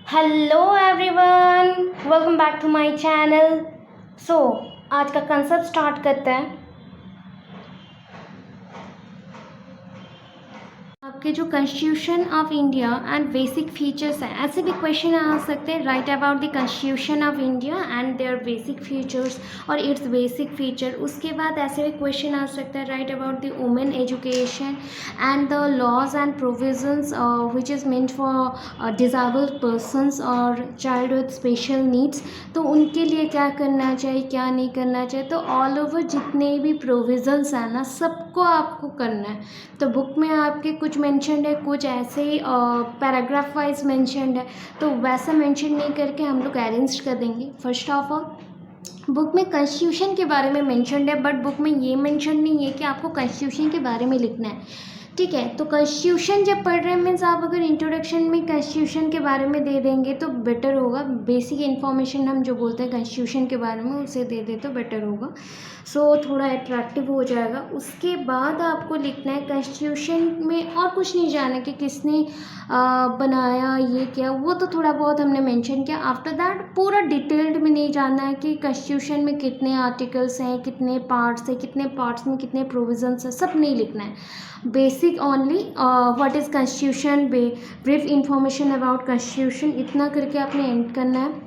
Hello everyone, welcome back to my channel. आज का concept start करते हैं। आपके जो constitution of India and basic features हैं, ऐसे भी क्वेश्चन आ सकते हैं। Right about the constitution of India and their basic features और इट्स बेसिक फीचर। उसके बाद ऐसे भी क्वेश्चन आ सकता है। Right about the women education and the laws and provisions which is meant for disabled persons और चाइल्ड विद स्पेशल नीड्स। तो उनके लिए क्या करना चाहिए, क्या नहीं करना चाहिए। तो ऑल ओवर जितने भी प्रोविजंस हैं ना, सबको आपको करना है। तो बुक में आपके कुछ मेंशनड है, कुछ ऐसे ही पैराग्राफ वाइज मेंशनड है। तो वैसा मेंशन नहीं करके हम लोग अरेंज कर देंगे। फर्स्ट ऑफ ऑल, बुक में कॉन्स्टिट्यूशन के बारे में मेंशनड है, बट बुक में ये मेंशन नहीं है कि आपको कॉन्स्टिट्यूशन के बारे में लिखना है। ठीक है, तो कॉन्स्टिट्यूशन जब पढ़ रहे हैं मीन्स आप अगर इंट्रोडक्शन में कॉन्स्टिट्यूशन के बारे में दे देंगे तो बेटर होगा। बेसिक इन्फॉर्मेशन हम जो बोलते हैं कॉन्स्टिट्यूशन के बारे में, उसे दे दे तो बेटर होगा। थोड़ा अट्रैक्टिव हो जाएगा। उसके बाद आपको लिखना है कॉन्स्टिट्यूशन में और कुछ नहीं जाना कि किसने बनाया, ये क्या, वो तो थोड़ा बहुत हमने मेंशन किया। आफ्टर दैट पूरा डिटेल्ड में नहीं जानना है कि कॉन्स्टिट्यूशन में कितने आर्टिकल्स हैं, कितने पार्ट्स हैं, कितने पार्ट्स में कितने प्रोविजंस हैं, सब नहीं लिखना है। Basic only what is constitution, brief information about constitution, इतना करके आपने एंड करना है।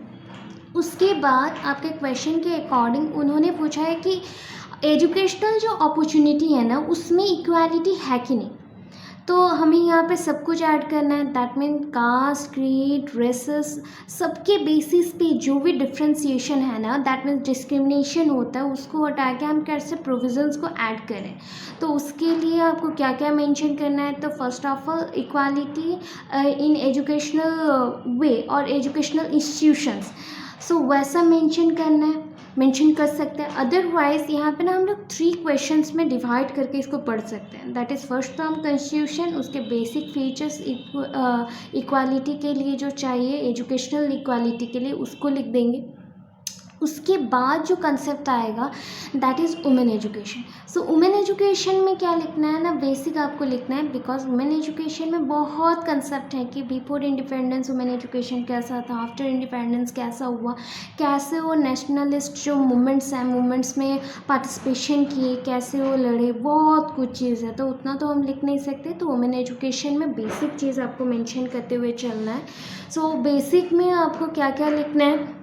उसके बाद आपके क्वेश्चन के अकॉर्डिंग उन्होंने पूछा है कि एजुकेशनल जो अपॉर्चुनिटी है ना, उसमें इक्वालिटी है कि नहीं। तो हमें यहाँ पे सब कुछ ऐड करना है। That mean caste, creed, races, सबके बेसिस पे जो भी डिफ्रेंसिएशन है ना, दैट मीन्स डिस्क्रिमिनेशन होता है, उसको हटा के हम कैसे प्रोविजंस को ऐड करें। तो उसके लिए आपको क्या क्या मेंशन करना है। तो first of all equality in educational way और एजुकेशनल इंस्टीट्यूशंस, वैसा मेंशन करना है, मेंशन कर सकते हैं। अदरवाइज यहाँ पे ना हम लोग 3 क्वेश्चंस में डिवाइड करके इसको पढ़ सकते हैं। That is first term constitution, उसके बेसिक फीचर्स इक्वालिटी के लिए जो चाहिए, एजुकेशनल इक्वालिटी के लिए, उसको लिख देंगे। उसके बाद जो कंसेप्ट आएगा that is women education. Women education में क्या लिखना है ना, बेसिक आपको लिखना है। बिकॉज वुमेन एजुकेशन में बहुत कंसेप्ट है कि बिफोर इंडिपेंडेंस वुमेन एजुकेशन कैसा था, आफ्टर इंडिपेंडेंस कैसा हुआ, कैसे वो नेशनलिस्ट जो मूवमेंट्स हैं, मूवमेंट्स में पार्टिसिपेशन किए, कैसे वो लड़े, बहुत कुछ चीज़ है। तो उतना तो हम लिख नहीं सकते। तो वुमेन एजुकेशन में बेसिक चीज़ आपको मेंशन करते हुए चलना है। बेसिक में आपको क्या क्या लिखना है,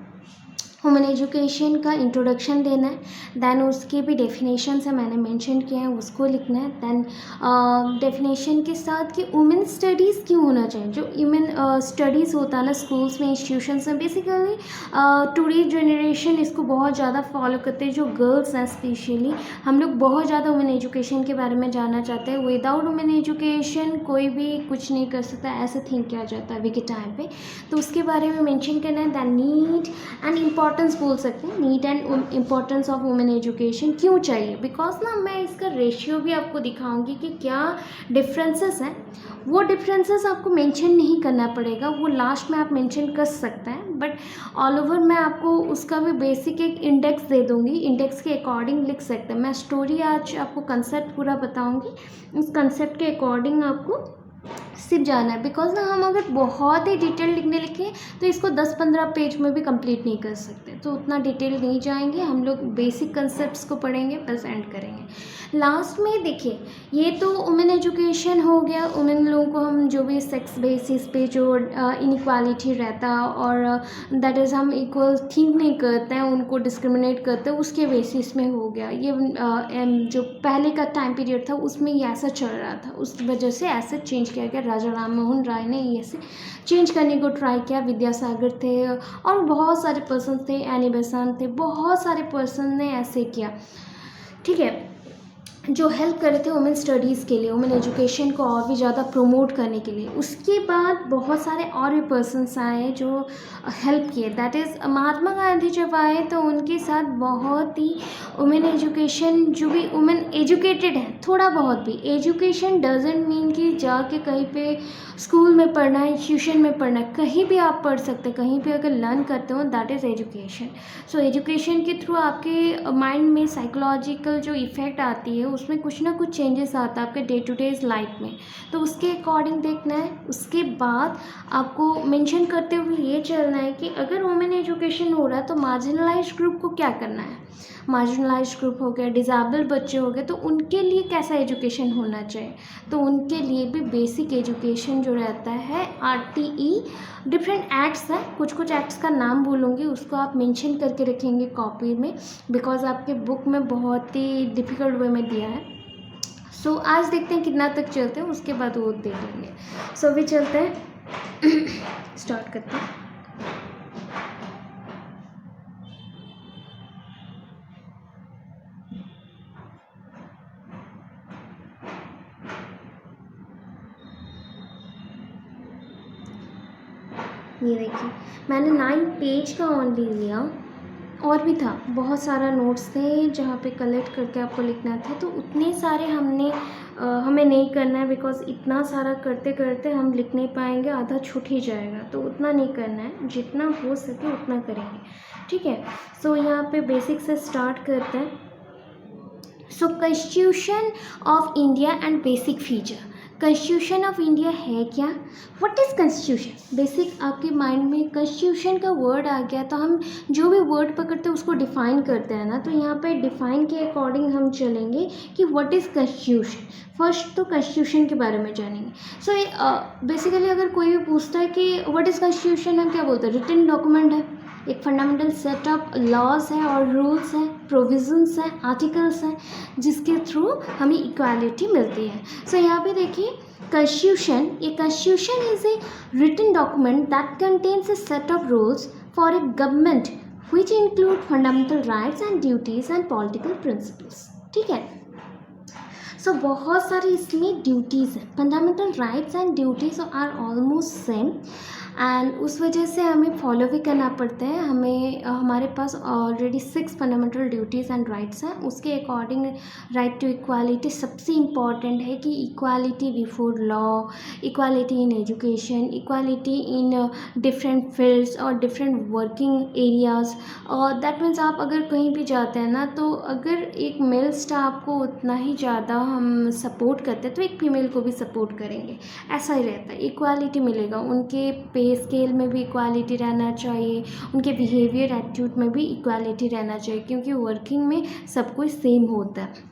वुमेन एजुकेशन का इंट्रोडक्शन देना है। दैन उसके भी डेफिनेशन है, मैंने मेंशन किया है, उसको लिखना है। दैन डेफिनेशन के साथ कि वुमेन स्टडीज़ क्यों होना चाहिए। जो वुमेन स्टडीज़ होता है ना स्कूल्स में, इंस्टीट्यूशंस में, बेसिकली टुडे जनरेशन इसको बहुत ज़्यादा फॉलो करते हैं। जो गर्ल्स हैं स्पेशली, हम लोग बहुत ज़्यादा वुमेन एजुकेशन के बारे में जानना चाहते हैं। विदाउट वुमेन एजुकेशन कोई भी कुछ नहीं कर सकता, ऐसे थिंक किया जाता है अभी के टाइम पे। तो उसके बारे में मेंशन करना है। दैन नीड एंड इम्पॉर्टेंस बोल सकते हैं, need and importance of women education क्यों चाहिए। बिकॉज ना मैं इसका रेशियो भी आपको दिखाऊंगी कि क्या डिफरेंसेस हैं। वो डिफरेंसेस आपको मेंशन नहीं करना पड़ेगा, वो लास्ट में आप मेंशन कर सकते हैं। बट ऑल ओवर मैं आपको उसका भी बेसिक एक इंडेक्स दे दूंगी, इंडेक्स के अकॉर्डिंग लिख सकते हैं। मैं स्टोरी आज आपको कंसेप्ट पूरा बताऊंगी, उस कंसेप्ट के अकॉर्डिंग आपको सिर्फ जाना है। बिकॉज ना हम अगर बहुत ही डिटेल लिखने लिखें तो इसको 10-15 पेज में भी कंप्लीट नहीं कर सकते। तो उतना डिटेल नहीं जाएंगे हम लोग, बेसिक कंसेप्ट्स को पढ़ेंगे, बस एंड करेंगे। लास्ट में देखिए, ये तो वुमेन एजुकेशन हो गया। वुमेन लोगों को हम जो भी सेक्स बेसिस पे जो इनइक्वालिटी रहता है और दैट इज़ हम इक्वल थिंक नहीं करते हैं, उनको डिस्क्रिमिनेट करते हैं, उसके बेसिस में हो गया। ये जो पहले का टाइम पीरियड था उसमें ये ऐसा चल रहा था, उस वजह से ऐसे चेंज किया गया। राजा राम मोहन राय ने ऐसे चेंज करने को ट्राई किया। विद्यासागर थे और बहुत सारे पर्सन थे, एनी बेसेंट थे, बहुत सारे पर्सन ने ऐसे किया। ठीक है, जो हेल्प कर रहे थे वुमेन स्टडीज़ के लिए, वुमेन एजुकेशन को और भी ज़्यादा प्रमोट करने के लिए। उसके बाद बहुत सारे और भी पर्सन्स आए जो हेल्प किए। दैट इज़ महात्मा गांधी जब आए तो उनके साथ बहुत ही वुमेन एजुकेशन, जो भी वुमेन एजुकेटेड है, थोड़ा बहुत भी, एजुकेशन डजेंट मीन कि जाके कहीं पे स्कूल में पढ़ना है, इंस्टीट्यूशन में पढ़ना है, कहीं भी आप पढ़ सकते हैं, कहीं भी अगर लर्न करते हो, दैट इज़ एजुकेशन। एजुकेशन के थ्रू आपके माइंड में साइकोलॉजिकल जो इफ़ेक्ट आती है उसमें कुछ ना कुछ चेंजेस आता है आपके डे टू डे लाइफ में, तो उसके अकॉर्डिंग देखना है। उसके बाद आपको मेंशन करते हुए ये चलना है कि अगर वुमेन एजुकेशन हो रहा है तो मार्जिनलाइज्ड ग्रुप को क्या करना है। मार्जिनलाइज्ड ग्रुप हो गया, डिज़ेबल बच्चे हो गए, तो उनके लिए कैसा एजुकेशन होना चाहिए, तो उनके लिए भी बेसिक एजुकेशन जो रहता है RTE, डिफरेंट एक्ट्स हैं, कुछ कुछ एक्ट्स का नाम बोलूँगी, उसको आप मेंशन करके रखेंगे कॉपी में, बिकॉज आपके बुक में बहुत ही डिफ़िकल्ट वे में दिया है। सो आज देखते हैं कितना तक चलते हैं, उसके बाद वो देख लेंगे। सो अभी चलते हैं स्टार्ट करते हैं। ये देखिए मैंने 9 पेज का ओनली लिया, और भी था, बहुत सारा नोट्स थे जहाँ पे कलेक्ट करके आपको लिखना था, तो उतने सारे हमें नहीं करना है, बिकॉज इतना सारा करते करते हम लिख नहीं पाएंगे, आधा छूट ही जाएगा, तो उतना नहीं करना है, जितना हो सके उतना करेंगे, ठीक है। सो यहाँ पे बेसिक से स्टार्ट करते हैं। So constitution of India and basic feature. Constitution of India है क्या, व्हाट इज़ कॉन्स्टिट्यूशन। बेसिक आपके माइंड में कॉन्स्टिट्यूशन का वर्ड आ गया तो हम जो भी वर्ड पकड़ते हैं उसको डिफ़ाइन करते हैं ना, तो यहाँ पे डिफ़ाइन के अकॉर्डिंग हम चलेंगे कि व्हाट इज़ कॉन्स्टिट्यूशन। फर्स्ट तो कॉन्स्टिट्यूशन के बारे में जानेंगे। सो बेसिकली अगर कोई भी पूछता है कि व्हाट इज़ कॉन्स्टिट्यूशन, हम क्या बोलते हैं, रिटन डॉक्यूमेंट है, एक फंडामेंटल सेट ऑफ लॉज है और रूल्स हैं, प्रोविजंस हैं, आर्टिकल्स हैं, जिसके थ्रू हमें इक्वालिटी मिलती है। सो यहाँ पे देखिए कॉन्स्टिट्यूशन, ये constitution is a written document that contains a set of rules for a government which include fundamental rights and duties and political principles, ठीक है। सो बहुत सारी इसमें ड्यूटीज़ हैं, fundamental rights and duties are almost same, and उस वजह से हमें फॉलो भी करना पड़ता है। हमारे पास already 6 fundamental duties and rights हैं, उसके अकॉर्डिंग राइट टू इक्वालिटी सबसे इम्पॉर्टेंट है कि equality before law, equality in education, equality in different fields और डिफरेंट वर्किंग एरियाज़। और दैट मीन्स आप अगर कहीं भी जाते हैं ना, तो अगर एक मेल स्टाफ को उतना ही ज़्यादा हम सपोर्ट करते हैं तो एक फीमेल को भी सपोर्ट करेंगे, ऐसा ही रहता है। इक्वालिटी मिलेगा, उनके पे स्केल में भी इक्वालिटी रहना चाहिए, उनके बिहेवियर एटीट्यूड में भी इक्वालिटी रहना चाहिए, क्योंकि वर्किंग में सब कुछ सेम होता है।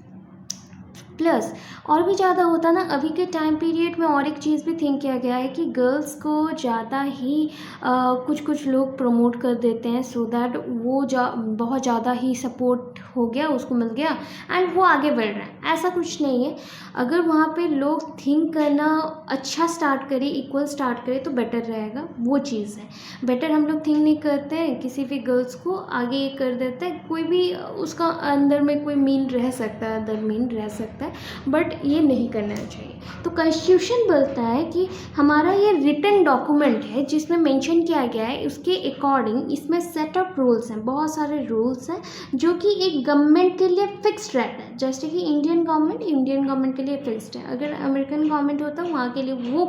प्लस और भी ज़्यादा होता ना, अभी के टाइम पीरियड में और एक चीज़ भी थिंक किया गया है कि गर्ल्स को ज़्यादा ही कुछ कुछ लोग प्रमोट कर देते हैं, सो दैट वो बहुत ज़्यादा ही सपोर्ट हो गया, उसको मिल गया एंड वो आगे बढ़ रहा है। ऐसा कुछ नहीं है, अगर वहाँ पे लोग थिंक करना अच्छा स्टार्ट करें, इक्वल स्टार्ट करें तो बेटर रहेगा, वो चीज़ है। बेटर हम लोग थिंक नहीं करते हैं, किसी भी गर्ल्स को आगे कर देते हैं, कोई भी उसका अंदर में कोई मीन रह सकता है, अदर मीन रह सकता है, बट ये नहीं करना चाहिए। तो कॉन्स्टिट्यूशन बोलता है कि हमारा ये रिटन डॉक्यूमेंट है जिसमें मेंशन किया गया है, उसके अकॉर्डिंग इसमें सेट ऑफ रूल्स हैं, बहुत सारे रूल्स हैं जो कि एक गवर्नमेंट के लिए फिक्स्ड रहता है। जैसे कि इंडियन गवर्नमेंट के लिए फिक्स्ड है, अगर अमेरिकन गवर्नमेंट होता है वहाँ के लिए वो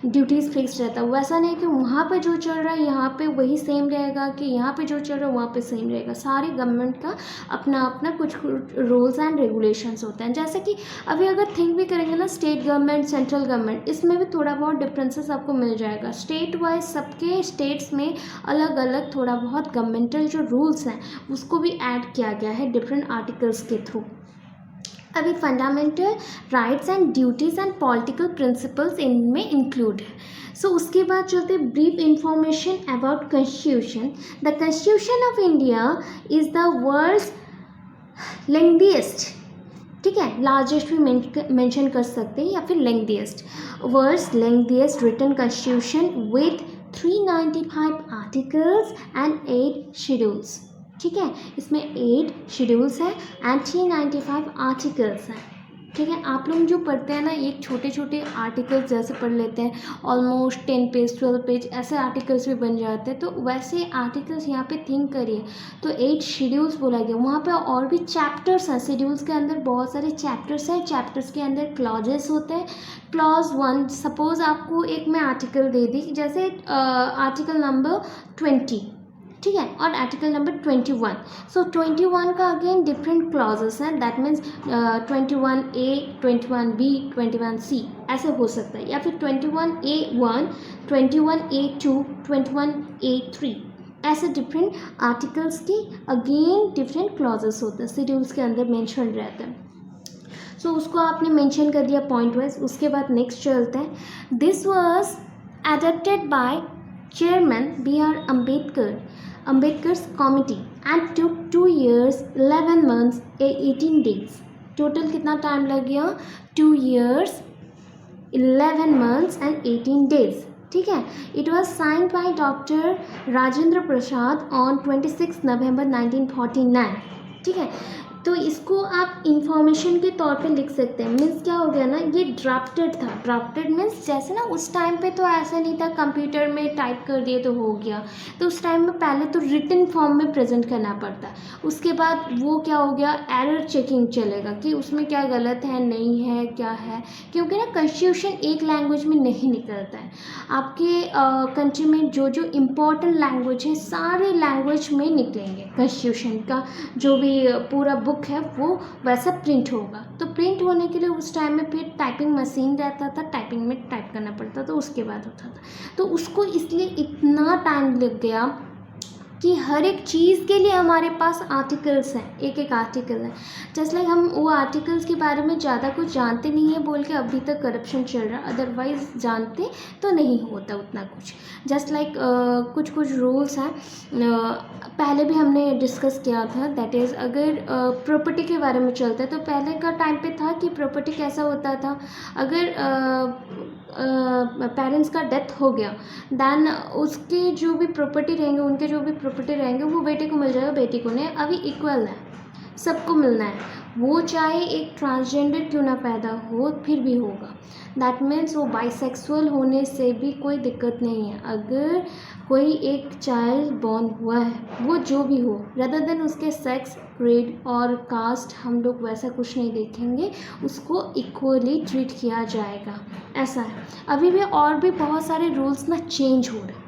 ड्यूटीज़ फिक्स्ड रहता है। वैसा नहीं कि वहाँ पे जो चल रहा है यहाँ पे वही सेम रहेगा, कि यहाँ पे जो चल रहा है वहाँ पे सेम रहेगा। सारे गवर्नमेंट का अपना अपना कुछ रूल्स एंड रेगुलेशंस होते हैं। जैसे कि अभी अगर थिंक भी करेंगे ना, स्टेट गवर्नमेंट, सेंट्रल गवर्नमेंट, इसमें भी थोड़ा बहुत डिफरेंसेस आपको मिल जाएगा। स्टेट वाइज सबके स्टेट्स में अलग अलग थोड़ा बहुत गवर्नमेंटल जो रूल्स हैं उसको भी ऐड किया गया है डिफरेंट आर्टिकल्स के थ्रू। अभी fundamental rights and duties and political principles इनमें इंक्लूड है। सो उसके बाद चलते brief information about constitution. The constitution of India is the world's lengthiest, ठीक है, लार्जेस्ट भी मेंशन कर सकते हैं या फिर lengthiest, world's lengthiest written constitution with 395 articles and 8 schedules, ठीक है। इसमें 8 शेड्यूल्स हैं एंड 395 आर्टिकल्स हैं, ठीक है। आप लोग जो पढ़ते हैं ना, एक छोटे छोटे आर्टिकल्स जैसे पढ़ लेते हैं, ऑलमोस्ट 10 पेज 12 पेज ऐसे आर्टिकल्स भी बन जाते हैं, तो वैसे आर्टिकल्स यहाँ पे थिंक करिए तो 8 शेड्यूल्स बोला गया। वहाँ पे और भी चैप्टर्स हैं, शेड्यूल्स के अंदर बहुत सारे चैप्टर्स हैं, चैप्टर्स के अंदर क्लॉजेस होते हैं। क्लॉज 1, सपोज आपको एक मैं आर्टिकल दे दी, जैसे आर्टिकल नंबर 20, ठीक है। और आर्टिकल नंबर 21, सो 21 का अगेन डिफरेंट क्लॉजेस हैं, that means 21A, 21B, 21C ऐसे हो सकता है, या फिर 21A1, 21A2, 21A3 ऐसे डिफरेंट आर्टिकल्स की अगेन डिफरेंट क्लॉजेस होते हैं, शेड्यूल्स के अंदर मेंशन रहते हैं। सो उसको आपने मेंशन कर दिया पॉइंट वाइज। उसके बाद नेक्स्ट चलते हैं। This was adopted by Chairman B.R. Ambedkar's committee and took 2 years, 11 months, 18 days. Total कितना टाइम लग गया? 2 years, 11 months and 18 days. ठीक है। It was signed by doctor Rajendra Prasad on 26 नवंबर 1949। ठीक है। तो इसको आप इंफॉर्मेशन के तौर पे लिख सकते हैं। मीन्स क्या हो गया ना, ये ड्राफ्टेड था। ड्राफ्टेड मीन्स जैसे ना उस टाइम पे तो ऐसा नहीं था कंप्यूटर में टाइप कर दिए तो हो गया, तो उस टाइम में पहले तो रिटन फॉर्म में प्रेजेंट करना पड़ता। उसके बाद वो क्या हो गया, एरर चेकिंग चलेगा कि उसमें क्या गलत है, नहीं है, क्या है, क्योंकि ना कॉन्स्टिट्यूशन एक लैंग्वेज में नहीं निकलता है। आपके कंट्री में जो जो इम्पोर्टेंट लैंग्वेज है सारे लैंग्वेज में निकलेंगे। कॉन्स्टिट्यूशन का जो भी पूरा बुक है वो वैसा प्रिंट होगा। तो प्रिंट होने के लिए उस टाइम में फिर टाइपिंग मशीन रहता था, टाइपिंग में टाइप करना पड़ता था, उसके बाद होता था। तो उसको इसलिए इतना टाइम लग गया कि हर एक चीज़ के लिए हमारे पास आर्टिकल्स हैं, एक एक आर्टिकल है। जस्ट लाइक हम वो आर्टिकल्स के बारे में ज़्यादा कुछ जानते नहीं है बोल के अभी तक करप्शन चल रहा, अदरवाइज जानते तो नहीं होता उतना कुछ। जस्ट लाइक कुछ कुछ रूल्स हैं, पहले भी हमने डिस्कस किया था, दैट इज़ अगर प्रॉपर्टी के बारे में चलता है तो पहले का टाइम पे था कि प्रॉपर्टी कैसा होता था, अगर पेरेंट्स का डेथ हो गया दैन उसके जो भी प्रॉपर्टी रहेंगे, उनके जो भी प्रॉपर्टी रहेंगे वो बेटे को मिल जाएगा, बेटी को नहीं। अभी इक्वल है, सबको मिलना है, वो चाहे एक ट्रांसजेंडर क्यों ना पैदा हो फिर भी होगा। दैट मीन्स वो बाइसेक्सुअल होने से भी कोई दिक्कत नहीं है। अगर कोई एक चाइल्ड बॉर्न हुआ है, वो जो भी हो, रदर देन उसके सेक्स, क्रीड और कास्ट, हम लोग वैसा कुछ नहीं देखेंगे, उसको इक्वली ट्रीट किया जाएगा, ऐसा है। अभी भी और भी बहुत सारे रूल्स ना चेंज हो रहे हैं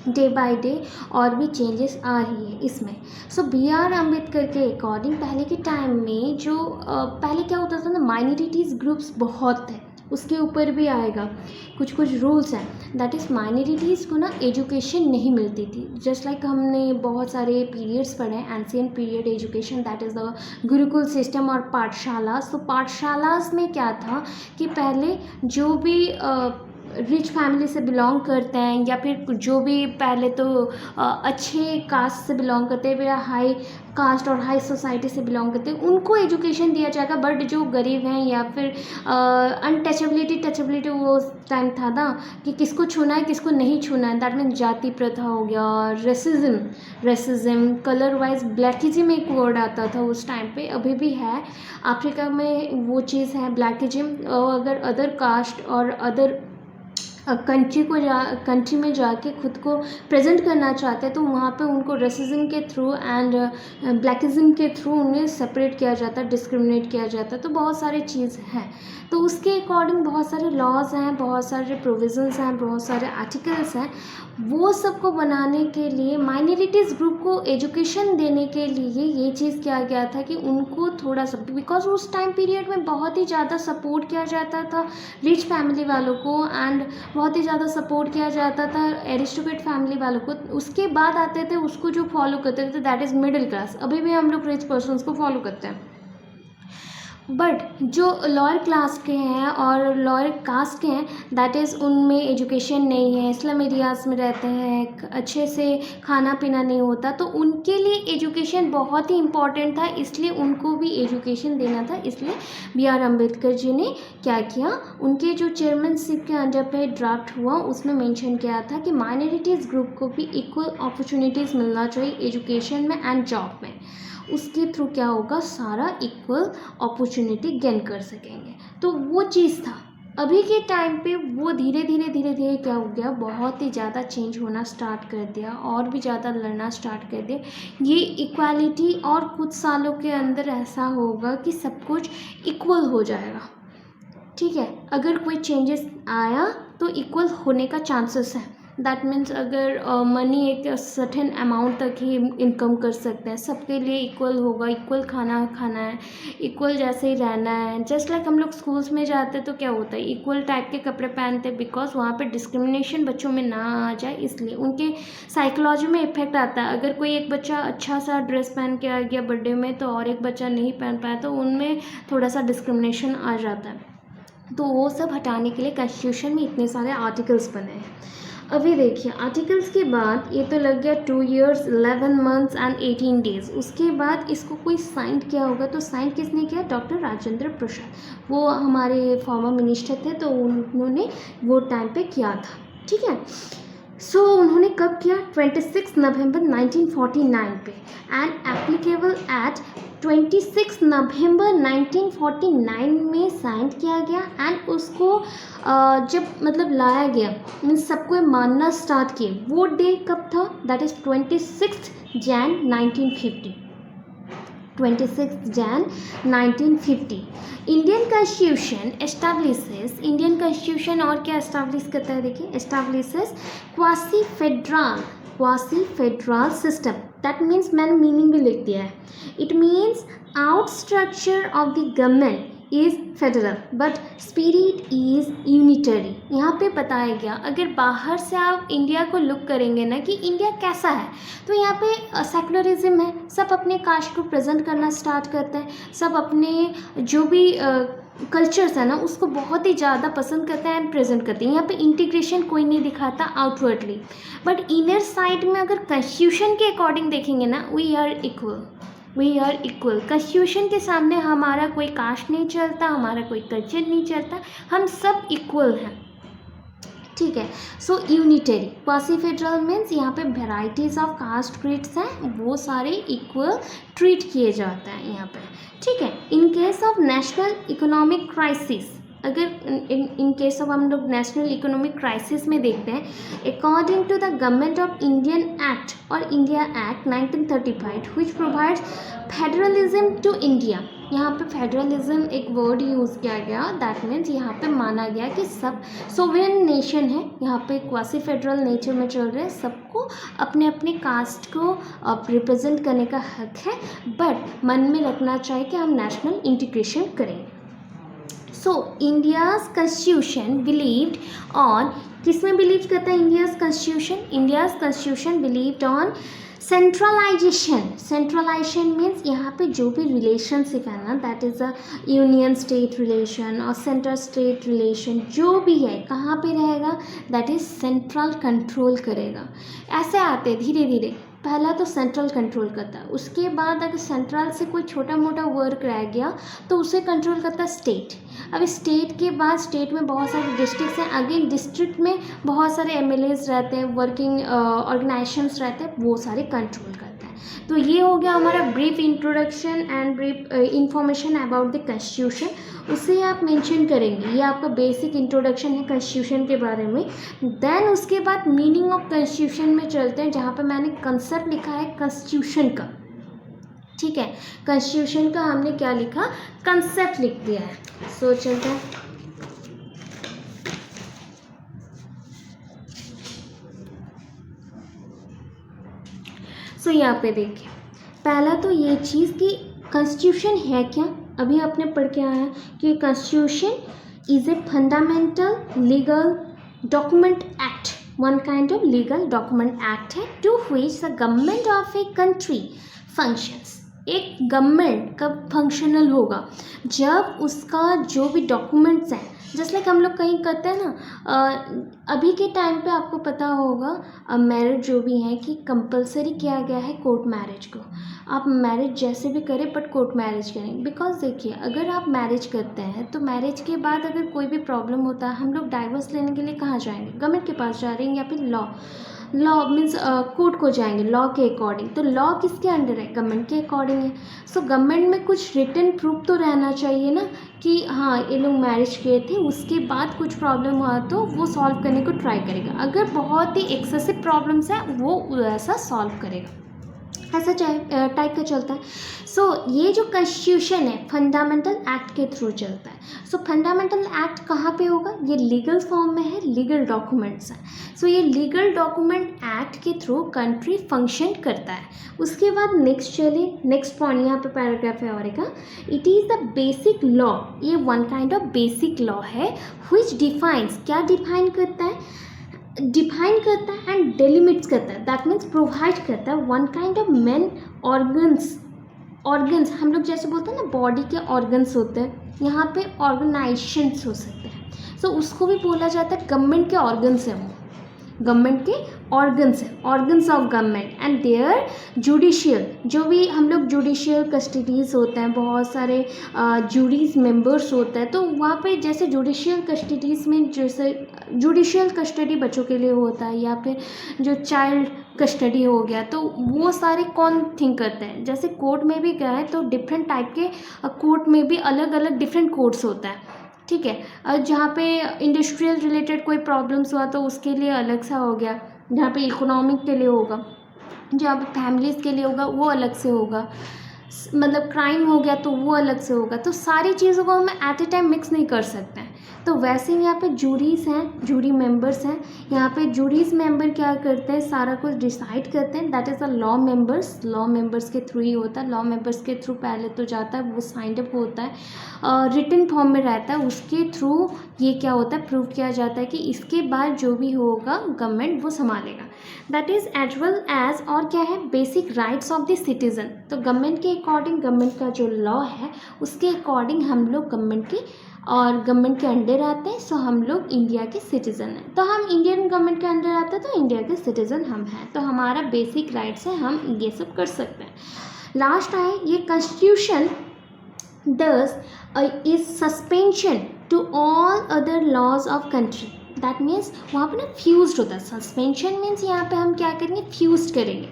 डे बाय डे, और भी चेंजेस आ रही है इसमें। सो B.R. अम्बेडकर के अकॉर्डिंग पहले के टाइम में जो पहले क्या होता था ना, माइनॉरिटीज़ ग्रुप्स बहुत थे, उसके ऊपर भी आएगा। कुछ कुछ रूल्स हैं, दैट इज़ माइनॉरिटीज़ को ना एजुकेशन नहीं मिलती थी। जस्ट लाइक हमने बहुत सारे पीरियड्स पढ़े हैं, ancient period education, that is the Gurukul system और पाठशालास। तो पाठशालास में क्या था कि पहले जो भी रिच फैमिली से बिलोंग करते हैं, या फिर जो भी पहले तो अच्छे कास्ट से बिलोंग करते हैं, या हाई कास्ट और हाई सोसाइटी से बिलोंग करते हैं, उनको एजुकेशन दिया जाएगा। बट जो गरीब हैं या फिर टचेबिलिटी वो टाइम था ना कि किसको छूना है किसको नहीं छूना है, दैट मीन जाति प्रथा हो गया, रेसिज्म, कलर वाइज ब्लैकिज्म एक वर्ड आता था उस टाइम पे, अभी भी है अफ्रीका में वो चीज़ है ब्लैकिज्म। अगर अदर कास्ट और अदर कंट्री में जाके खुद को प्रेजेंट करना चाहते हैं तो वहाँ पे उनको रेसिज्म के थ्रू एंड ब्लैकिज्म के थ्रू उन्हें सेपरेट किया जाता है, डिस्क्रिमिनेट किया जाता है। तो बहुत सारे चीज़ हैं, तो उसके अकॉर्डिंग बहुत सारे लॉज हैं, बहुत सारे प्रोविजंस हैं, बहुत सारे आर्टिकल्स हैं। वो सबको बनाने के लिए माइनॉरिटीज़ ग्रुप को एजुकेशन देने के लिए ये चीज़ किया गया था कि उनको थोड़ा सा, बिकॉज उस टाइम पीरियड में बहुत ही ज़्यादा सपोर्ट किया जाता था रिच फैमिली वालों को, एंड बहुत ही ज़्यादा सपोर्ट किया जाता था एरिस्टोक्रेट फैमिली वालों को। उसके बाद आते थे उसको जो फॉलो करते थे, दैट इज़ मिडिल क्लास। अभी भी हम लोग रिच पर्सनस को फॉलो करते हैं। बट जो लोअर क्लास के हैं और लोअर कास्ट के हैं, दैट इज़ उनमें एजुकेशन नहीं है, स्लम एरियाज़ में रहते हैं, अच्छे से खाना पीना नहीं होता, तो उनके लिए एजुकेशन बहुत ही इम्पॉर्टेंट था, इसलिए उनको भी एजुकेशन देना था। इसलिए B.R. अम्बेडकर जी ने क्या किया, उनके जो चेयरमैनशिप के अंडर पे ड्राफ्ट हुआ उसमें मेंशन किया था कि माइनॉरिटीज़ ग्रुप को भी इक्वल अपॉर्चुनिटीज़ मिलना चाहिए एजुकेशन में एंड जॉब में। उसके थ्रू क्या होगा, सारा इक्वल अपॉर्चुनिटी गेन कर सकेंगे। तो वो चीज़ था। अभी के टाइम पे वो धीरे धीरे क्या हो गया, बहुत ही ज़्यादा चेंज होना स्टार्ट कर दिया, और भी ज़्यादा लड़ना स्टार्ट कर दिया। ये इक्वालिटी और कुछ सालों के अंदर ऐसा होगा कि सब कुछ इक्वल हो जाएगा। ठीक है, अगर कोई चेंजेस आया तो इक्वल होने का चांसेस है। दैट मीन्स अगर मनी एक सर्टेन अमाउंट तक ही इनकम कर सकते हैं, सबके लिए इक्वल होगा, इक्वल खाना खाना है, इक्वल जैसे ही रहना है। जस्ट लाइक हम लोग स्कूल्स में जाते तो क्या होता है, इक्वल टाइप के कपड़े पहनते, बिकॉज वहाँ पे डिस्क्रिमिनेशन बच्चों में ना आ जाए, इसलिए उनके साइकोलॉजी में इफेक्ट आता है। अगर कोई एक बच्चा अच्छा सा ड्रेस पहन के आ गया बर्थडे में तो और एक बच्चा नहीं पहन पाया तो उनमें थोड़ा सा डिस्क्रिमिनेशन आ जाता है। तो वो सब हटाने के लिए कॉन्स्टिट्यूशन में इतने सारे आर्टिकल्स बने हैं। अभी देखिए आर्टिकल्स के बाद ये तो लग गया 2 years 11 months एंड 18 days। उसके बाद इसको कोई साइन किया होगा, तो साइन किसने किया? डॉक्टर राजेंद्र प्रसाद। वो हमारे फॉर्मर मिनिस्टर थे, तो उन्होंने वो टाइम पे किया था, ठीक है। सो उन्होंने कब किया? 26 नवंबर 1949 पे, एंड एप्लीकेबल एट 26 नवंबर 1949 में साइन किया गया। एंड उसको जब मतलब लाया गया, मीन्स सबको मानना स्टार्ट किए, वो डे कब था? That is 26 Jain 1950। 26 Jan 1950। Indian constitution establishes, Indian constitution और क्या एस्टैब्लिश करता है? देखिए, establishes quasi federal system. That means मैंने मीनिंग भी लिख दिया है। It means out structure of the government is federal but spirit is unitary. यहाँ पे बताया गया, अगर बाहर से आप इंडिया को लुक करेंगे ना कि इंडिया कैसा है, तो यहाँ पे सेकुलरिज्म है, सब अपने कास्ट को प्रेजेंट करना स्टार्ट करते हैं, सब अपने जो भी कल्चर्स है ना उसको बहुत ही ज़्यादा पसंद करते हैं एंड प्रेजेंट करते हैं। यहाँ पे इंटीग्रेशन कोई नहीं दिखाता आउटवर्डली, बट इनर साइड में अगर कॉन्स्टिट्यूशन के अकॉर्डिंग देखेंगे ना, वी आर इक्वल। कॉन्स्टिट्यूशन के सामने हमारा कोई कास्ट नहीं चलता, हमारा कोई कल्चर नहीं चलता, हम सब इक्वल हैं, ठीक है। सो यूनिटरी क्वासी फेडरल मीन्स यहाँ पे वेराइटीज़ ऑफ कास्ट क्रीड्स हैं, वो सारे इक्वल ट्रीट किए जाते हैं यहाँ पे, ठीक है। In case of national economic crisis, अगर इन केस ऑफ हम लोग नेशनल इकोनॉमिक क्राइसिस में देखते हैं, according to the government of Indian act और India act 1935 which provides federalism to India. यहाँ पे फेडरलिज्म एक वर्ड यूज़ किया गया, दैट मीन्स यहाँ पे माना गया कि सब सोवरेन नेशन है, यहाँ पे क्वासी फेडरल नेचर में चल रहे हैं, सबको अपने अपने कास्ट को रिप्रेजेंट करने का हक है, बट मन में रखना चाहिए कि हम नेशनल इंटीग्रेशन करें। So India's constitution believed on, किस में बिलीव करता है India's constitution believed on centralisation means यहाँ पे जो भी रिलेशनशिप है ना, that is a union state relation और सेंट्रल स्टेट रिलेशन, जो भी है कहाँ पे रहेगा? दैट इज़ सेंट्रल कंट्रोल करेगा। ऐसे आते धीरे धीरे, पहला तो सेंट्रल कंट्रोल करता है, उसके बाद अगर सेंट्रल से कोई छोटा मोटा वर्क रह गया तो उसे कंट्रोल करता है स्टेट। अभी स्टेट के बाद स्टेट में बहुत सारे डिस्ट्रिक्ट्स हैं, अगेन डिस्ट्रिक्ट में बहुत सारे एमएलएज रहते हैं, वर्किंग ऑर्गेनाइजेशंस रहते हैं, वो सारे कंट्रोल करते हैं। तो ये हो गया हमारा brief introduction and brief information about the constitution. उसे आप मेंशन करेंगे, ये आपका बेसिक इंट्रोडक्शन है कॉन्स्टिट्यूशन के बारे में। देन उसके बाद मीनिंग ऑफ कॉन्स्टिट्यूशन में चलते हैं, जहाँ पे मैंने कंसेप्ट लिखा है कॉन्स्टिट्यूशन का, ठीक है। कॉन्स्टिट्यूशन का हमने क्या लिखा? कंसेप्ट लिख दिया है। सो चलते हैं, सो यहाँ पे देखिए, पहला तो ये चीज़ कि कॉन्स्टिट्यूशन है क्या। अभी आपने पढ़ के आया कि constitution is a fundamental legal document act, one kind of legal document act है, to which the government of a country functions. एक गवर्नमेंट कब फंक्शनल होगा? जब उसका जो भी डॉक्यूमेंट्स हैं, जस्ट लाइक हम लोग कहीं करते हैं ना, अभी के टाइम पे आपको पता होगा मैरिज जो भी है कि कंपलसरी किया गया है कोर्ट मैरिज को। आप मैरिज जैसे भी करें बट कोर्ट मैरिज करें, बिकॉज देखिए अगर आप मैरिज करते हैं तो मैरिज के बाद अगर कोई भी प्रॉब्लम होता है, हम लोग डाइवोर्स लेने के लिए कहाँ जाएंगे? गवर्नमेंट के पास जा रहे हैं, या फिर लॉ मीन्स कोर्ट को जाएंगे लॉ के अकॉर्डिंग। तो लॉ किसके अंडर है? गवर्नमेंट के अकॉर्डिंग है। सो गवर्नमेंट में कुछ रिटन प्रूफ तो रहना चाहिए ना कि हाँ ये लोग मैरिज किए थे, उसके बाद कुछ प्रॉब्लम हुआ तो वो सॉल्व करने को ट्राई करेगा। अगर बहुत ही एक्सेसिव प्रॉब्लम्स हैं वो ऐसा सॉल्व करेगा। ऐसा टाइप का चलता है। सो ये जो कॉन्स्टिट्यूशन है फंडामेंटल एक्ट के थ्रू चलता है। सो फंडामेंटल एक्ट कहाँ पे होगा, ये लीगल फॉर्म में है, लीगल डॉक्यूमेंट्स हैं। सो ये लीगल डॉक्यूमेंट एक्ट के थ्रू कंट्री फंक्शन करता है। उसके बाद नेक्स्ट चलिए, नेक्स्ट पॉइंट यहाँ पे पैराग्राफ है और का, it is the basic law, ये one kind of basic law है व्हिच डिफाइंस, क्या डिफाइन करता है, डिफाइन करता है एंड डेलिमिट्स करता है, दैट मीन्स प्रोवाइड करता है one kind of main organs हम लोग जैसे बोलते हैं ना बॉडी के ऑर्गन्स होते हैं, यहाँ पे ऑर्गेनाइजेशंस हो सकते हैं। सो उसको भी बोला जाता है गवर्नमेंट के ऑर्गन्स हैं, वो गवर्नमेंट के ऑर्गन्स हैं, organs of government and their judicial, जो भी हम लोग जुडिशियल कस्टडीज़ होते हैं, बहुत सारे जूरीज मेंबर्स होते हैं, तो वहाँ पे जैसे जुडिशियल कस्टडीज़ में जैसे जुडिशियल कस्टडी बच्चों के लिए होता है या फिर जो चाइल्ड कस्टडी हो गया, तो वो सारे कौन थिंक करते हैं। जैसे कोर्ट में भी गए तो डिफरेंट टाइप के कोर्ट में भी अलग अलग डिफरेंट कोर्ट्स होता है, ठीक है। जहाँ पे इंडस्ट्रियल रिलेटेड कोई प्रॉब्लम्स हुआ तो उसके लिए अलग सा हो गया, जहाँ पे इकोनॉमिक के लिए होगा, जहाँ पे फैमिलीज़ के लिए होगा वो अलग से होगा, मतलब क्राइम हो गया तो वो अलग से होगा। तो सारी चीज़ों को हम एट ए टाइम मिक्स नहीं कर सकते हैं। तो वैसे ही यहाँ पे जूरीज हैं, जूरी मेंबर्स हैं, यहाँ पे जूरीज मेंबर क्या करते हैं, सारा कुछ डिसाइड करते हैं, that is the law members के थ्रू ही होता है। लॉ मेंबर्स के थ्रू पहले तो जाता है, वो साइंड अप होता है, रिटन फॉर्म में रहता है, उसके थ्रू ये क्या होता है, प्रूव किया जाता है कि इसके बाद जो भी होगा गवर्नमेंट वो संभालेगा, that is as well as, और क्या है, basic rights of the citizen. तो गवर्नमेंट के अकॉर्डिंग, गवर्नमेंट का जो लॉ है उसके अकॉर्डिंग हम लोग गवर्नमेंट के और गवर्नमेंट के अंडर आते हैं। सो हम लोग इंडिया के सिटीज़न हैं, तो हम इंडियन गवर्नमेंट के अंडर आते हैं तो इंडिया के सिटीज़न हम हैं, तो हमारा बेसिक राइट्स है, हम ये सब कर सकते हैं। लास्ट आए ये constitution thus is suspension to all other laws of country, that means वहाँ पे ना फ्यूज्ड होता है। सस्पेंशन मीन्स यहाँ पे हम क्या करेंगे, फ्यूज करेंगे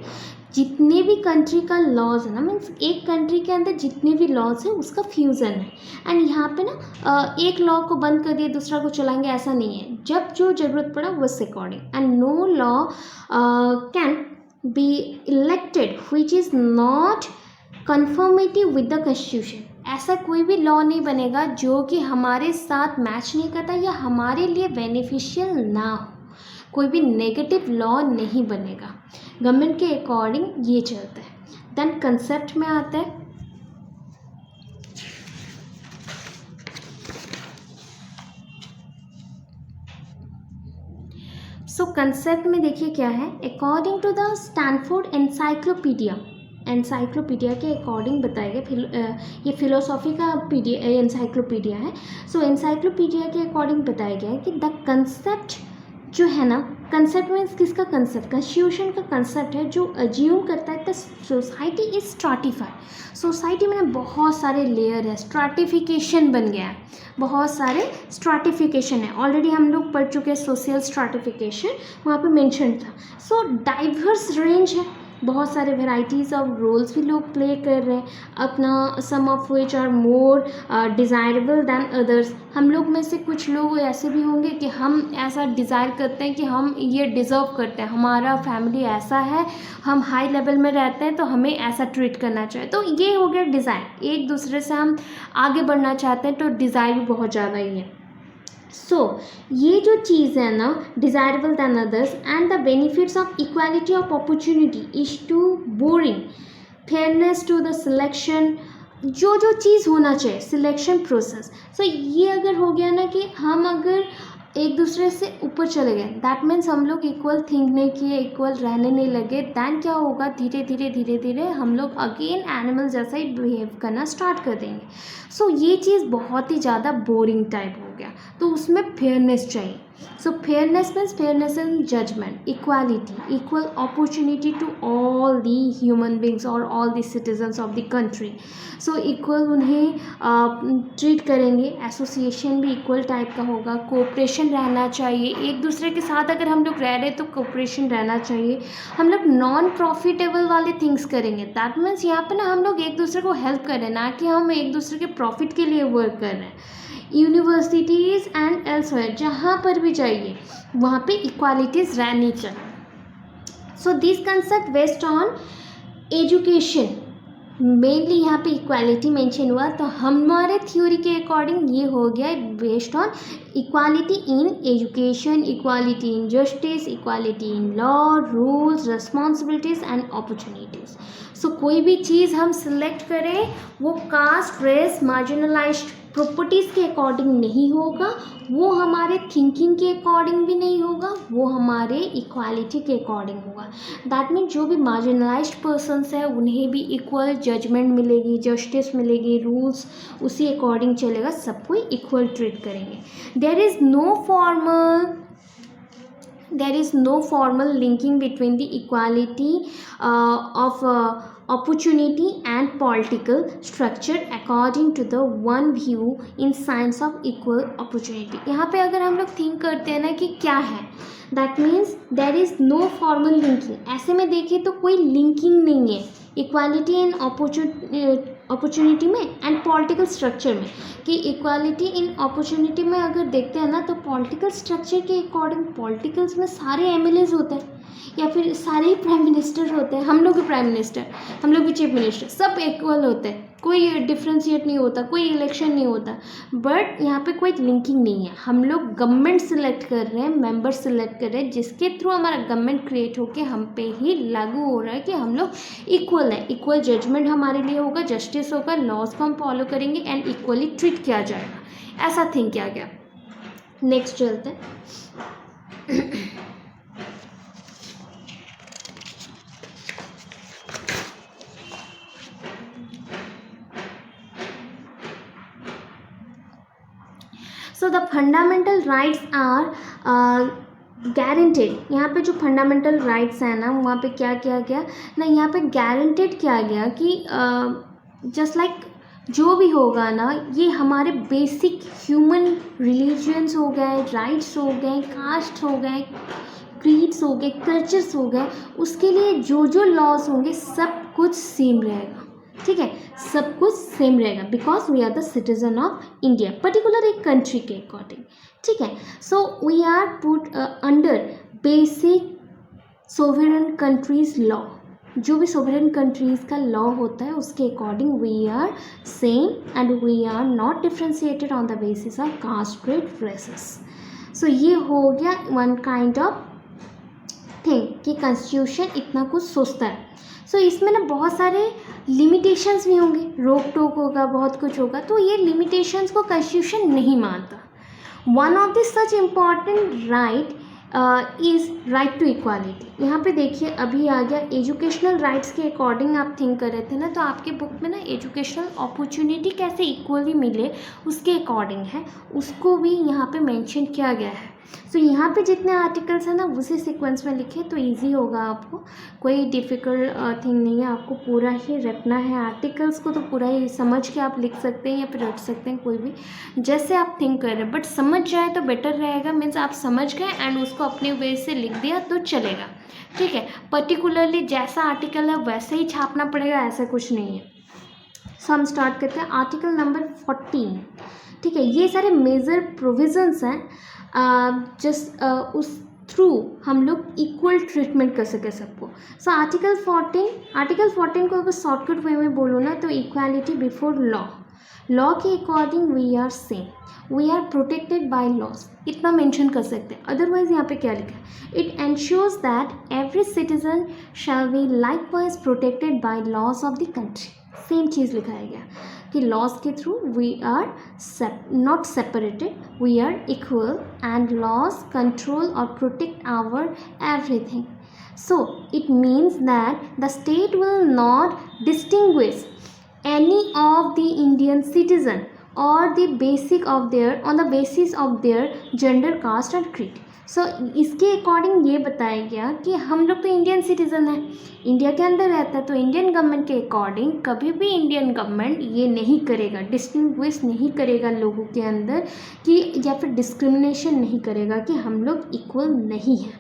जितने भी कंट्री का लॉज है ना, मीन्स एक कंट्री के अंदर जितने भी लॉज है उसका फ्यूज़न है। एंड यहाँ पे ना एक लॉ को बंद कर दिए दूसरा को चलाएंगे, ऐसा नहीं है, जब जो ज़रूरत पड़ा उससे according. And no law can be elected which is not confirmative with the constitution, ऐसा कोई भी लॉ नहीं बनेगा जो कि हमारे साथ मैच नहीं करता या हमारे लिए बेनिफिशियल ना हो, कोई भी नेगेटिव लॉ नहीं बनेगा, गवर्नमेंट के अकॉर्डिंग ये चलता है। देन कंसेप्ट में आता है, सो कंसेप्ट में देखिए क्या है, according to the Stanford encyclopedia के अकॉर्डिंग बताया गया, ये फिलोसॉफी का एनसाइक्लोपीडिया है। सो एनसाइक्लोपीडिया के अकॉर्डिंग बताया गया है कि द कंसेप्ट जो है ना, कंसेप्ट मीन्स किसका कंसेप्ट, कॉन्स्टिट्यूशन का कंसेप्ट है जो अज्यूम करता है the society is stratified, society में बहुत सारे लेयर है, स्ट्राटिफिकेशन बन गया है, बहुत सारे स्ट्राटिफिकेशन है, ऑलरेडी हम लोग पढ़ चुके हैं सोशल स्ट्राटिफिकेशन, वहाँ पे मेंशन था। सो डाइवर्स रेंज है, बहुत सारे वेराइटीज़ ऑफ रोल्स भी लोग प्ले कर रहे हैं अपना, some of which are more desirable than others. हम लोग में से कुछ लोग ऐसे भी होंगे कि हम ऐसा डिज़ायर करते हैं कि हम ये डिज़र्व करते हैं, हमारा फैमिली ऐसा है, हम हाई लेवल में रहते हैं तो हमें ऐसा ट्रीट करना चाहिए, तो ये हो गया डिज़ायर, एक दूसरे से हम आगे बढ़ना चाहते हैं तो डिज़ायर भी बहुत ज़्यादा ही है। सो ये जो चीज़ है ना, desirable than others and the benefits of equality of opportunity is to boring fairness to the selection, जो चीज़ होना चाहिए सिलेक्शन प्रोसेस। सो ये अगर हो गया ना कि हम अगर एक दूसरे से ऊपर चले गए, दैट मीन्स हम लोग इक्वल थिंक नहीं किए, इक्वल रहने नहीं लगे, दैन क्या होगा, धीरे धीरे हम लोग अगेन एनिमल जैसा ही बिहेव करना स्टार्ट कर देंगे। सो ये चीज़ बहुत ही ज़्यादा बोरिंग टाइप हो गया, तो उसमें फेयरनेस चाहिए। So fairness means fairness in judgement, equality, equal opportunity to all the human beings और all the citizens of the country. So equal उन्हें ट्रीट करेंगे, एसोसिएशन भी इक्वल टाइप का होगा, कोऑपरेशन रहना चाहिए, एक दूसरे के साथ अगर हम लोग रह रहे तो कोऑपरेशन रहना चाहिए, हम लोग नॉन प्रॉफिटेबल वाले थिंग्स करेंगे, दैट मीन्स यहाँ पे ना हम लोग एक दूसरे को हेल्प कर रहे हैं, ना कि हम एक दूसरे के प्रॉफिट के लिए वर्क कर रहे हैं। यूनिवर्सिटीज़ एंड एल्सवेयर जहाँ पर भी जाइए वहाँ पे इक्वालिटीज़ रहनी चाहिए। So this concept based on education mainly यहाँ पे इक्वालिटी मेंशन हुआ, तो हमारे थ्योरी के अकॉर्डिंग ये हो गया based on equality in education, equality in justice, equality in law, rules, responsibilities and opportunities. So कोई भी चीज़ हम सिलेक्ट करें वो कास्ट, रेस, मार्जिनलाइज्ड प्रॉपर्टीज़ के अकॉर्डिंग नहीं होगा, वो हमारे थिंकिंग के अकॉर्डिंग भी नहीं होगा, वो हमारे इक्वालिटी के अकॉर्डिंग होगा। दैट मीन जो भी मार्जिनलाइज्ड पर्सनस है उन्हें भी इक्वल जजमेंट मिलेगी, जस्टिस मिलेगी, रूल्स उसी अकॉर्डिंग चलेगा, सबको इक्वल ट्रीट करेंगे। There is no formal linking between the equality of opportunity and political structure according to the one view in science of equal opportunity। यहाँ पे अगर हम लोग थिंक करते हैं ना कि क्या है, that means there is no formal linking. ऐसे में देखिए तो कोई लिंकिंग नहीं है इक्वालिटी इन अपॉर्चुनिटी में एंड पॉलिटिकल स्ट्रक्चर में, कि इक्वालिटी इन अपॉर्चुनिटी में अगर देखते हैं ना तो पॉलिटिकल स्ट्रक्चर के अकॉर्डिंग पॉलिटिकल्स में सारे एमएलएज होते हैं या फिर सारे ही प्राइम मिनिस्टर होते हैं, हम लोग भी प्राइम मिनिस्टर, हम लोग भी चीफ मिनिस्टर, सब इक्वल होते हैं, कोई डिफ्रेंशिएट नहीं होता, कोई इलेक्शन नहीं होता। बट यहाँ पे कोई लिंकिंग नहीं है, हम लोग गवर्नमेंट सिलेक्ट कर रहे हैं, मेंबर सिलेक्ट कर रहे हैं, जिसके थ्रू हमारा गवर्नमेंट क्रिएट होकर हम पे ही लागू हो रहा है कि हम लोग इक्वल है, इक्वल जजमेंट हमारे लिए होगा, जस्टिस होगा, लॉज को हम फॉलो करेंगे एंड इक्वली ट्रीट किया जाएगा, ऐसा थिंक किया गया। नेक्स्ट चलते हैं। So the fundamental rights are guaranteed. यहाँ पे जो फंडामेंटल राइट्स हैं ना वहाँ पे क्या किया गया ना, यहाँ पे गारंटेड किया गया कि जस्ट लाइक जो भी होगा ना ये हमारे बेसिक ह्यूमन रिलीजन्स हो गए, राइट्स हो गए, कास्ट हो गए, क्रीड्स हो गए, कल्चर्स हो गए, उसके लिए जो जो लॉज होंगे सब कुछ सेम रहेगा। ठीक है, सब कुछ सेम रहेगा because we are the citizen of India, particular एक कंट्री के अकॉर्डिंग। ठीक है, so we are put under basic sovereign countries law. जो भी सोवरेन कंट्रीज़ का लॉ होता है उसके according we are same and we are not differentiated on the basis of caste, creed, races. So ये हो गया वन काइंड ऑफ थिंग कि कॉन्स्टिट्यूशन इतना कुछ सोचता है। सो इसमें ना बहुत सारे लिमिटेशंस भी होंगे, रोक टोक होगा, बहुत कुछ होगा, तो ये लिमिटेशंस को कॉन्स्टिट्यूशन नहीं मानता। One of the such important right is right to equality. यहाँ पे देखिए अभी आ गया एजुकेशनल राइट्स के अकॉर्डिंग आप थिंक कर रहे थे ना, तो आपके बुक में ना एजुकेशनल अपॉर्चुनिटी कैसे इक्वली मिले उसके अकॉर्डिंग है, उसको भी यहाँ पे मेंशन किया गया है। सो यहाँ पे जितने आर्टिकल्स हैं ना उसी सीक्वेंस में लिखे तो इजी होगा आपको, कोई डिफ़िकल्ट थिंग नहीं है, आपको पूरा ही रखना है आर्टिकल्स को, तो पूरा ही समझ के आप लिख सकते हैं या फिर रख सकते हैं कोई भी जैसे आप थिंक कर रहे हैं, बट समझ जाए तो बेटर रहेगा। मीन्स आप समझ गए एंड उसको अपने वे से लिख दिया तो चलेगा। ठीक है, पर्टिकुलरली जैसा आर्टिकल है वैसे ही छापना पड़ेगा, ऐसा कुछ नहीं है। सो हम स्टार्ट करते हैं आर्टिकल नंबर 14। ठीक है, ये सारे मेजर प्रोविजंस हैं जस्ट उस थ्रू हम लोग इक्वल ट्रीटमेंट कर सके सबको। सो आर्टिकल 14 को अगर शॉर्टकट वे में बोलो ना तो इक्वालिटी बिफोर लॉ, लॉ के according we are same, we are protected by laws, इतना मेंशन कर सकते हैं। अदरवाइज यहाँ पे क्या लिखा है, it ensures that every citizen shall be likewise protected by laws of the country. Same चीज़ लिखाया गया कि लॉज के through we are not separated, we are equal and laws control और protect our everything. So it means that the state will not distinguish any of the Indian citizen or the basic of their on the basis of their gender, caste and creed। सो इसके according ये बताया गया कि हम लोग तो Indian citizen हैं, India के अंदर रहता है, तो इंडियन गवर्नमेंट के अकॉर्डिंग कभी भी इंडियन गवर्नमेंट ये नहीं करेगा, डिस्टिंग्विश नहीं करेगा लोगों के अंदर कि या फिर डिस्क्रिमिनेशन नहीं करेगा कि हम लोग इक्वल नहीं हैं,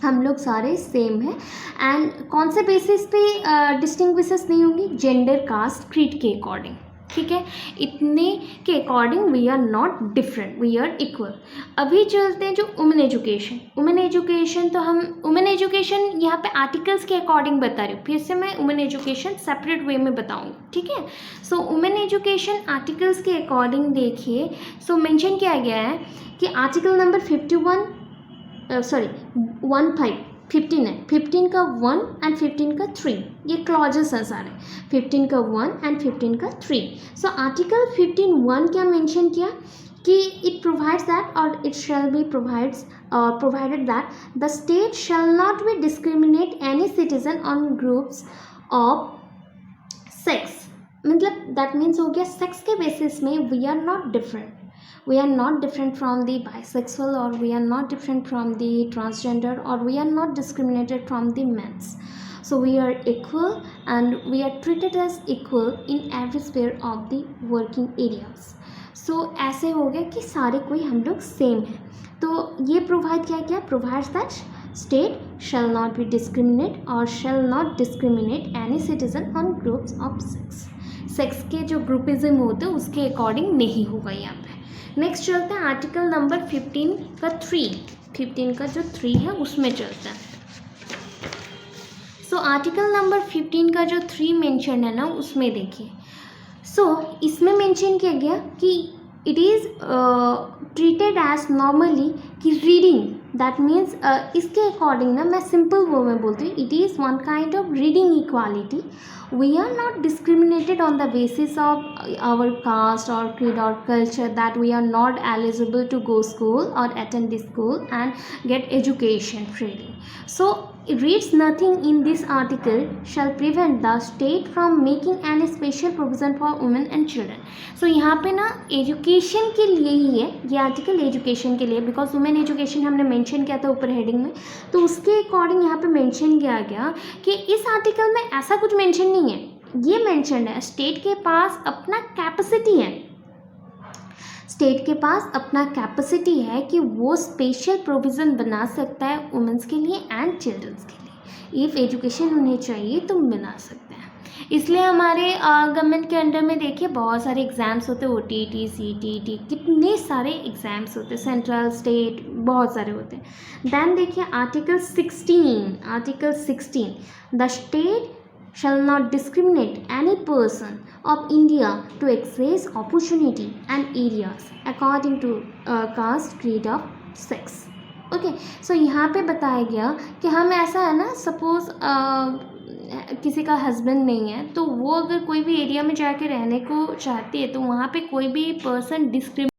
हम लोग सारे सेम हैं। एंड कौन से बेसिस पे डिस्टिंग्विशेस नहीं होंगी, जेंडर, कास्ट, क्रीड के अकॉर्डिंग। ठीक है, इतने के according we are not different, we are equal. अभी चलते हैं जो वुमेन एजुकेशन। वुमेन एजुकेशन तो हम वुमेन एजुकेशन यहाँ पे आर्टिकल्स के अकॉर्डिंग बता रही हूँ, फिर से मैं वुमेन एजुकेशन सेपरेट वे में बताऊँगी, ठीक है। सो वुमेन एजुकेशन आर्टिकल्स के अकॉर्डिंग देखिए, सो मेंशन किया गया है कि आर्टिकल नंबर 15 है, 15 का 1 एंड 15 का 3, ये क्लॉजेस हैं सारे, 15 का 1 एंड 15 का 3। सो आर्टिकल 15(1) क्या मेंशन किया कि इट प्रोवाइड्स दैट और it shall be provided that the state shall not be discriminate any citizen on groups of sex. मतलब दैट मीन्स हो गया सेक्स के बेसिस में we are not different, we are not different from the bisexual, or we are not different from the transgender, or we are not discriminated from the men's. So we are equal and we are treated as equal in every sphere of the working areas. So ऐसे हो गया कि सारे कोई हम लोग same हैं। तो ये प्रोवाइड क्या क्या provides that state shall not be discriminate or shall not discriminate any citizen on groups of sex. Sex के जो ग्रुपिज्म होते हैं उसके अकॉर्डिंग नहीं होगा यहाँ पे। नेक्स्ट चलते हैं आर्टिकल नंबर 15 का 3, 15 का जो 3 है उसमें चलते हैं। सो आर्टिकल नंबर 15 का जो 3 मेंशन है ना, उसमें देखिए, सो इसमें मेंशन किया गया कि it is treated as normally कि रीडिंग, दैट मीन्स इसके अकॉर्डिंग ना मैं सिंपल वो में बोलती हूँ, it is one kind of reading equality. We are not discriminated on the basis of our caste or creed or culture, that we are not eligible to go school or attend the school and get education freely. So it reads nothing in this article shall prevent the state from making any special provision for women and children. So यहाँ पे ना education के लिए ही है ये article, education के लिए, because women education हमने मेंशन किया था ऊपर हेडिंग में, तो उसके अकॉर्डिंग यहाँ पे मेंशन किया गया कि इस आर्टिकल में ऐसा कुछ मेंशन नहीं है। ये मेंशन है स्टेट के पास अपना कैपेसिटी है, स्टेट के पास अपना कैपेसिटी है कि वो स्पेशल प्रोविज़न बना सकता है वुमेंस के लिए एंड चिल्ड्रंस के लिए। इफ़ एजुकेशन उन्हें चाहिए तो बना सकते हैं। इसलिए हमारे गवर्नमेंट के अंडर में देखिए बहुत सारे एग्ज़ाम्स होते हैं, OTT, CTET, कितने सारे एग्ज़ाम्स होते हैं, सेंट्रल स्टेट बहुत सारे होते हैं। दैन देखिए article 16, the state shall not discriminate any person of India to access opportunity and areas according to caste, creed of sex. Okay, so यहाँ पे बताया गया कि हम ऐसा है ना, सपोज़ किसी का हस्बैंड नहीं है तो वो अगर कोई भी एरिया में जाके रहने को चाहती है तो वहाँ पे कोई भी पर्सन डिस्क्रिमिनेट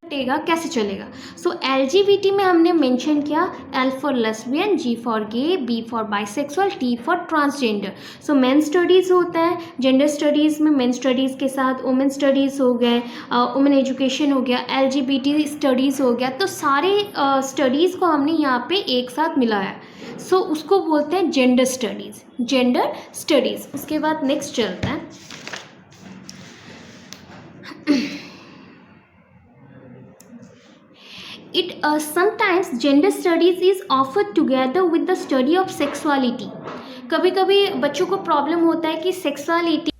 कैसे चलेगा। सो LGBT में हमने मेंशन किया L for lesbian, G for gay, B for bisexual, T for transgender. So men studies होता है, जेंडर स्टडीज़ में मेन स्टडीज़ के साथ वुमेन स्टडीज़ हो गए, वुमेन एजुकेशन हो गया, LGBT स्टडीज़ हो गया, तो सारे स्टडीज़ को हमने यहाँ पे एक साथ मिलाया। सो उसको बोलते हैं जेंडर स्टडीज़। उसके बाद नेक्स्ट चलता है sometimes gender studies is offered together with the study of sexuality. कभी कभी बच्चों को प्रॉब्लम होता है कि सेक्सुअलिटी